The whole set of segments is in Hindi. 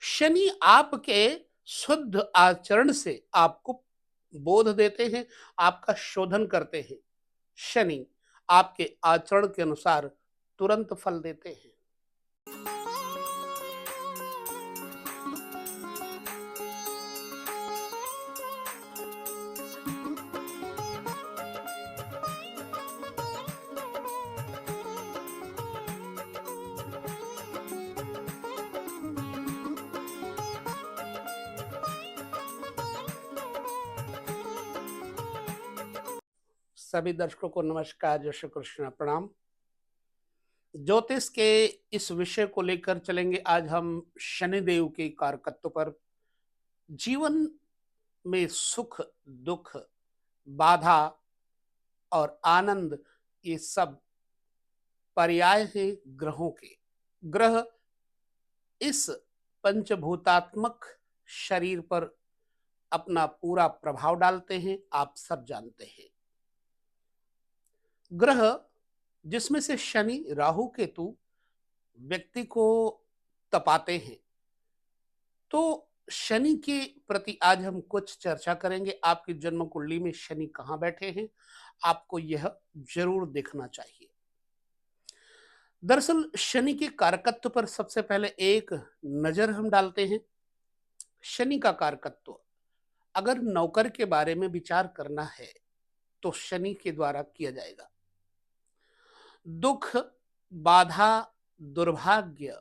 शनि आपके शुद्ध आचरण से आपको बोध देते हैं, आपका शोधन करते हैं। शनि आपके आचरण के अनुसार तुरंत फल देते हैं। सभी दर्शकों को नमस्कार, जय श्री कृष्ण, प्रणाम। ज्योतिष के इस विषय को लेकर चलेंगे आज हम शनिदेव के कारकत्व पर। जीवन में सुख, दुख, बाधा और आनंद, ये सब पर्याय हैं ग्रहों के। ग्रह इस पंचभूतात्मक शरीर पर अपना पूरा प्रभाव डालते हैं, आप सब जानते हैं। ग्रह जिसमें से शनि, राहु, केतु व्यक्ति को तपाते हैं। तो शनि के प्रति आज हम कुछ चर्चा करेंगे। आपकी जन्म कुंडली में शनि कहाँ बैठे हैं, आपको यह जरूर देखना चाहिए। दरअसल शनि के कारकत्व पर सबसे पहले एक नजर हम डालते हैं। शनि का कारकत्व, अगर नौकर के बारे में विचार करना है तो शनि के द्वारा किया जाएगा। दुख, बाधा, दुर्भाग्य,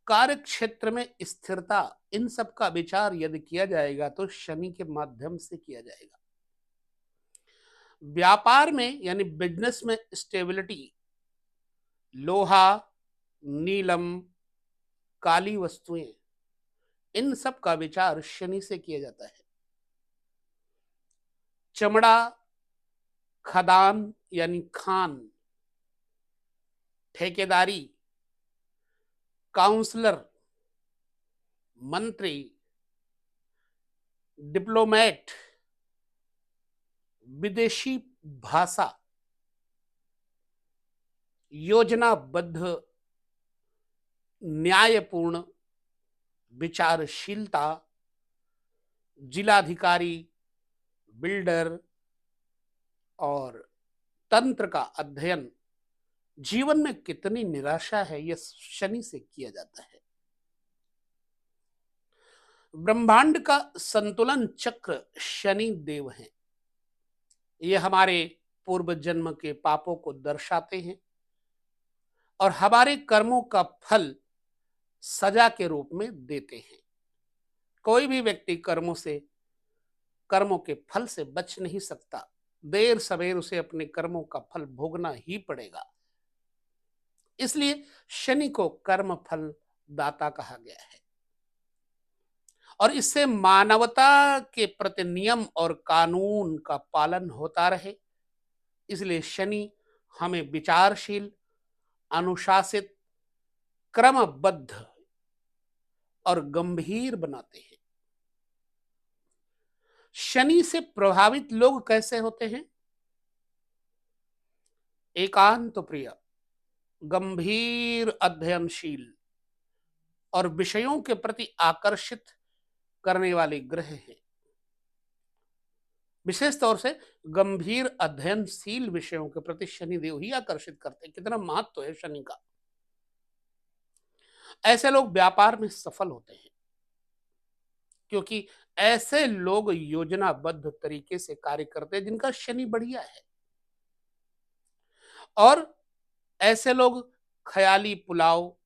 कार्य क्षेत्र में स्थिरता, इन सब का विचार यदि किया जाएगा तो शनि के माध्यम से किया जाएगा। व्यापार में यानी बिजनेस में स्टेबिलिटी, लोहा, नीलम, काली वस्तुएं, इन सब का विचार शनि से किया जाता है। चमड़ा, खदान यानी खान, ठेकेदारी, काउंसलर, मंत्री, डिप्लोमेट, विदेशी भाषा, योजनाबद्ध, न्यायपूर्ण, विचारशीलता, जिलाधिकारी, बिल्डर और तंत्र का अध्ययन, जीवन में कितनी निराशा है, यह शनि से किया जाता है। ब्रह्मांड का संतुलन चक्र शनि देव हैं। ये हमारे पूर्व जन्म के पापों को दर्शाते हैं और हमारे कर्मों का फल सजा के रूप में देते हैं। कोई भी व्यक्ति कर्मों के फल से बच नहीं सकता। देर सवेर उसे अपने कर्मों का फल भोगना ही पड़ेगा। इसलिए शनि को कर्म फल दाता कहा गया है और इससे मानवता के प्रति नियम और कानून का पालन होता रहे। इसलिए शनि हमें विचारशील, अनुशासित, क्रमबद्ध और गंभीर बनाते हैं। शनि से प्रभावित लोग कैसे होते हैं? एकांत प्रिय, गंभीर, अध्ययनशील और विषयों के प्रति आकर्षित करने वाले ग्रह हैं। विशेष तौर से गंभीर, अध्ययनशील विषयों के प्रति शनिदेव ही आकर्षित करते हैं। कितना महत्व है शनि का। ऐसे लोग व्यापार में सफल होते हैं क्योंकि ऐसे लोग योजनाबद्ध तरीके से कार्य करते हैं जिनका शनि बढ़िया है। और ऐसे लोग ख्याली पुलाव,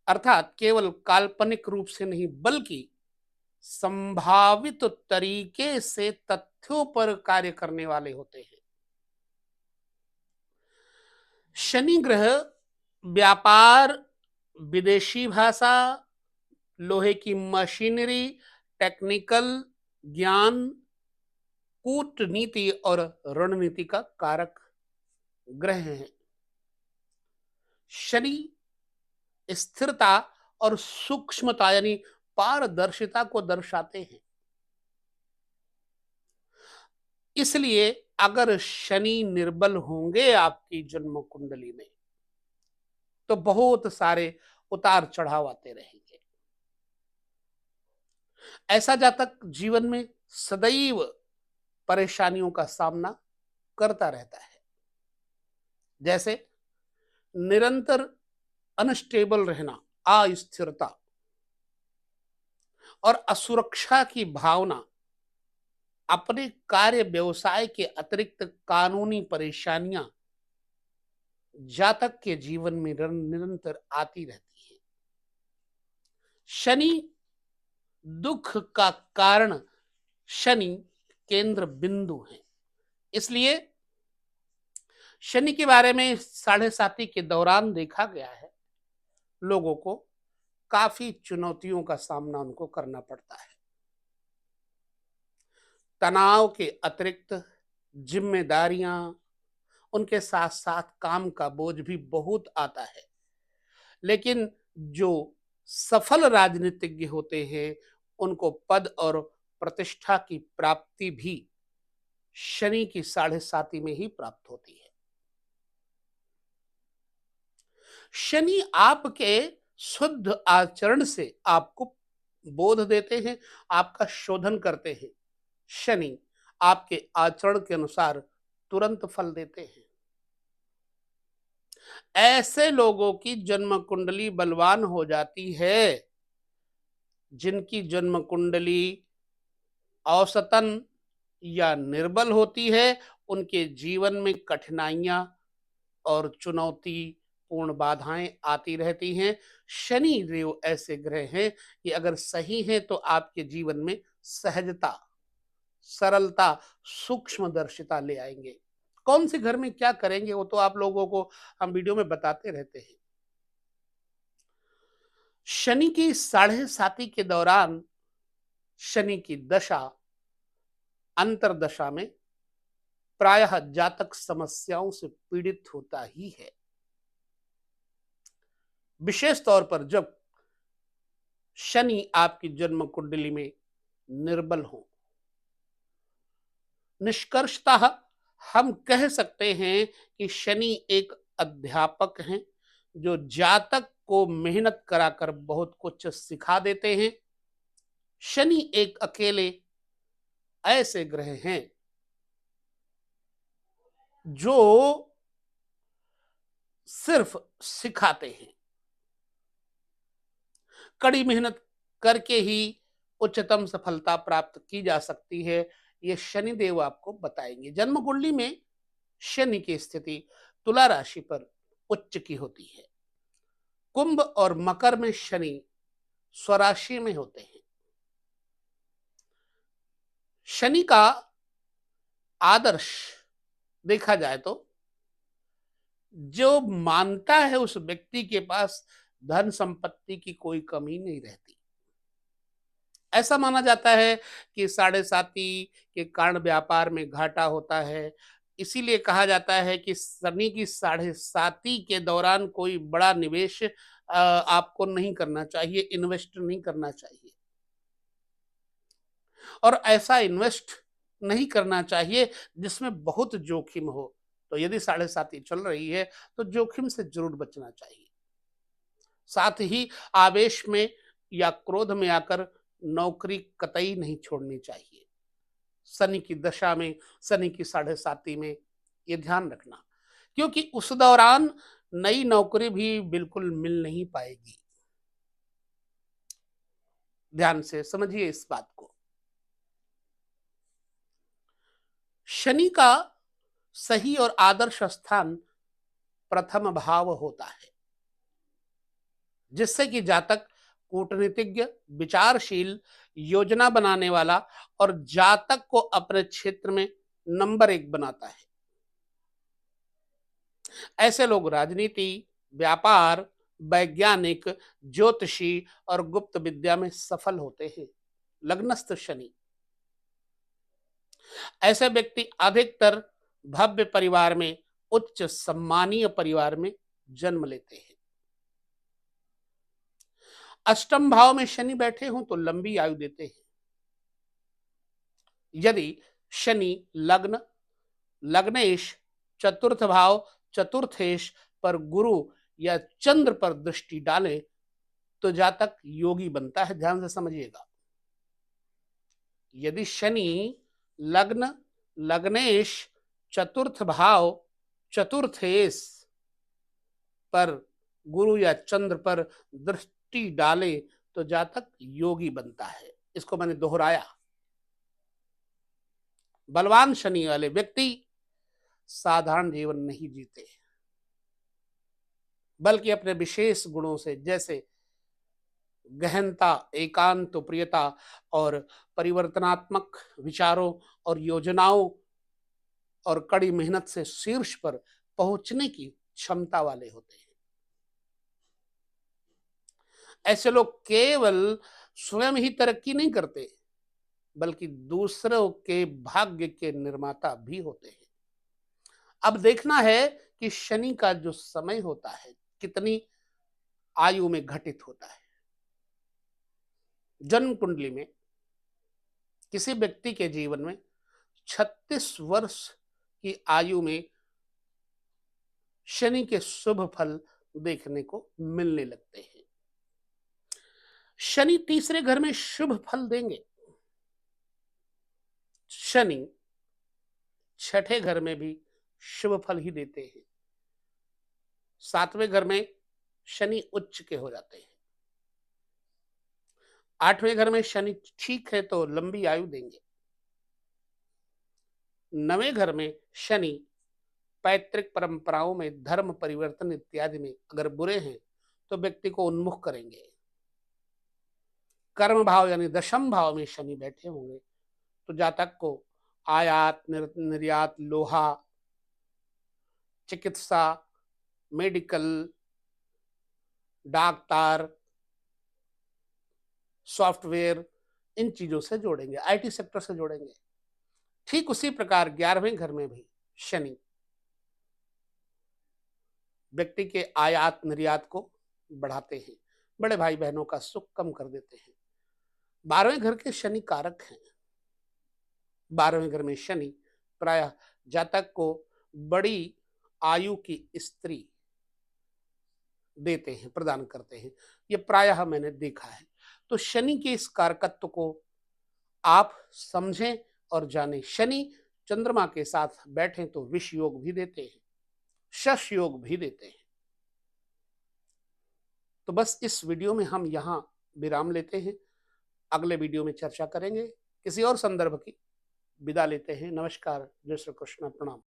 अर्थात केवल काल्पनिक रूप से नहीं बल्कि संभावित तरीके से तथ्यों पर कार्य करने वाले होते हैं। शनि ग्रह व्यापार, विदेशी भाषा, लोहे की मशीनरी, टेक्निकल ज्ञान, कूटनीति और रणनीति का कारक ग्रह है। शनि स्थिरता और सूक्ष्मता यानी पारदर्शिता को दर्शाते हैं। इसलिए अगर शनि निर्बल होंगे आपकी जन्म कुंडली में तो बहुत सारे उतार चढ़ाव आते रहेंगे। ऐसा जातक जीवन में सदैव परेशानियों का सामना करता रहता है, जैसे निरंतर अनस्टेबल रहना, अस्थिरता और असुरक्षा की भावना, अपने कार्य व्यवसाय के अतिरिक्त कानूनी परेशानियां जातक के जीवन में निरंतर आती रहती है। शनि दुख का कारण, शनि केंद्र बिंदु है। इसलिए शनि के बारे में साढ़े साती के दौरान देखा गया है, लोगों को काफी चुनौतियों का सामना उनको करना पड़ता है। तनाव के अतिरिक्त जिम्मेदारियां, उनके साथ साथ काम का बोझ भी बहुत आता है। लेकिन जो सफल राजनीतिज्ञ होते हैं, उनको पद और प्रतिष्ठा की प्राप्ति भी शनि की साढ़े साती में ही प्राप्त होती है। शनि आपके शुद्ध आचरण से आपको बोध देते हैं, आपका शोधन करते हैं। शनि आपके आचरण के अनुसार तुरंत फल देते हैं। ऐसे लोगों की जन्म कुंडली बलवान हो जाती है, जिनकी जन्म कुंडली औसतन या निर्बल होती है, उनके जीवन में कठिनाइयां और चुनौती पूर्ण बाधाएं आती रहती हैं। शनि देव ऐसे ग्रह हैं कि अगर सही हैं तो आपके जीवन में सहजता, सरलता, सूक्ष्मदर्शिता ले आएंगे। कौन से घर में क्या करेंगे वो तो आप लोगों को हम वीडियो में बताते रहते हैं। शनि की साढ़े साती के दौरान शनि की दशा, अंतरदशा में प्रायः जातक समस्याओं से पीड़ित होता ही है। विशेष तौर पर जब शनि आपकी जन्म कुंडली में निर्बल हो। निष्कर्षतः हम कह सकते हैं कि शनि एक अध्यापक हैं, जो जातक को मेहनत कराकर बहुत कुछ सिखा देते हैं। शनि एक अकेले ऐसे ग्रह हैं जो सिर्फ सिखाते हैं। कड़ी मेहनत करके ही उच्चतम सफलता प्राप्त की जा सकती है, ये शनिदेव आपको बताएंगे। जन्म कुंडली में शनि की स्थिति तुला राशि पर उच्च की होती है। कुंभ और मकर में शनि स्वराशि में होते हैं। शनि का आदर्श देखा जाए तो जो मानता है उस व्यक्ति के पास धन संपत्ति की कोई कमी नहीं रहती। ऐसा माना जाता है कि साढ़े साती के कारण व्यापार में घाटा होता है। इसीलिए कहा जाता है कि शनि की साढ़े साती के दौरान कोई बड़ा निवेश आपको नहीं करना चाहिए, इन्वेस्ट नहीं करना चाहिए। और ऐसा इन्वेस्ट नहीं करना चाहिए जिसमें बहुत जोखिम हो। तो यदि साढ़े साती चल रही है तो जोखिम से जरूर बचना चाहिए। साथ ही आवेश में या क्रोध में आकर नौकरी कतई नहीं छोड़नी चाहिए। शनि की दशा में, शनि की साढ़े साती में ये ध्यान रखना, क्योंकि उस दौरान नई नौकरी भी बिल्कुल मिल नहीं पाएगी। ध्यान से समझिए इस बात को। शनि का सही और आदर्श स्थान प्रथम भाव होता है, जिससे कि जातक कूटनीतिज्ञ, विचारशील, योजना बनाने वाला और जातक को अपने क्षेत्र में नंबर 1 बनाता है। ऐसे लोग राजनीति, व्यापार, वैज्ञानिक, ज्योतिषी और गुप्त विद्या में सफल होते हैं। लग्नस्थ शनि, ऐसे व्यक्ति अधिकतर भव्य परिवार में, उच्च सम्मानीय परिवार में जन्म लेते हैं। अष्टम भाव में शनि बैठे हों तो लंबी आयु देते हैं। यदि शनि लग्न, लग्नेश, चतुर्थ भाव, चतुर्थेश पर गुरु या चंद्र पर दृष्टि डाले तो जातक योगी बनता है। ध्यान से समझिएगा। यदि शनि लग्न, लग्नेश, चतुर्थ भाव, चतुर्थेश पर गुरु या चंद्र पर दृष्टि डाले तो जातक योगी बनता है। इसको मैंने दोहराया। बलवान शनि वाले व्यक्ति साधारण जीवन नहीं जीते, बल्कि अपने विशेष गुणों से, जैसे गहनता, एकांत, प्रियता और परिवर्तनात्मक विचारों और योजनाओं और कड़ी मेहनत से शीर्ष पर पहुंचने की क्षमता वाले होते हैं। ऐसे लोग केवल स्वयं ही तरक्की नहीं करते, बल्कि दूसरों के भाग्य के निर्माता भी होते हैं। अब देखना है कि शनि का जो समय होता है कितनी आयु में घटित होता है। जन्म कुंडली में किसी व्यक्ति के जीवन में 36 वर्ष की आयु में शनि के शुभ फल देखने को मिलने लगते हैं। शनि तीसरे घर में शुभ फल देंगे। शनि छठे घर में भी शुभ फल ही देते हैं। सातवें घर में शनि उच्च के हो जाते हैं। आठवें घर में शनि ठीक है तो लंबी आयु देंगे। नवें घर में शनि पैतृक परंपराओं में धर्म परिवर्तन इत्यादि में अगर बुरे हैं तो व्यक्ति को उन्मुख करेंगे। कर्म भाव यानी दशम भाव में शनि बैठे होंगे तो जातक को आयात, निर्यात, लोहा, चिकित्सा, मेडिकल, डाक तार, सॉफ्टवेयर, इन चीजों से जोड़ेंगे, आईटी सेक्टर से जोड़ेंगे। ठीक उसी प्रकार 11वें घर में भी शनि व्यक्ति के आयात निर्यात को बढ़ाते हैं, बड़े भाई बहनों का सुख कम कर देते हैं। 12वें घर के शनि कारक हैं। 12वें घर में शनि प्रायः जातक को बड़ी आयु की स्त्री देते हैं, प्रदान करते हैं। ये प्रायः मैंने देखा है। तो शनि के इस कारकत्व को आप समझें और जानें। शनि चंद्रमा के साथ बैठे तो विष योग भी देते हैं, शश योग भी देते हैं। तो बस इस वीडियो में हम यहाँ विराम लेते हैं। अगले वीडियो में चर्चा करेंगे किसी और संदर्भ की। विदा लेते हैं। नमस्कार, जय श्री कृष्ण, प्रणाम।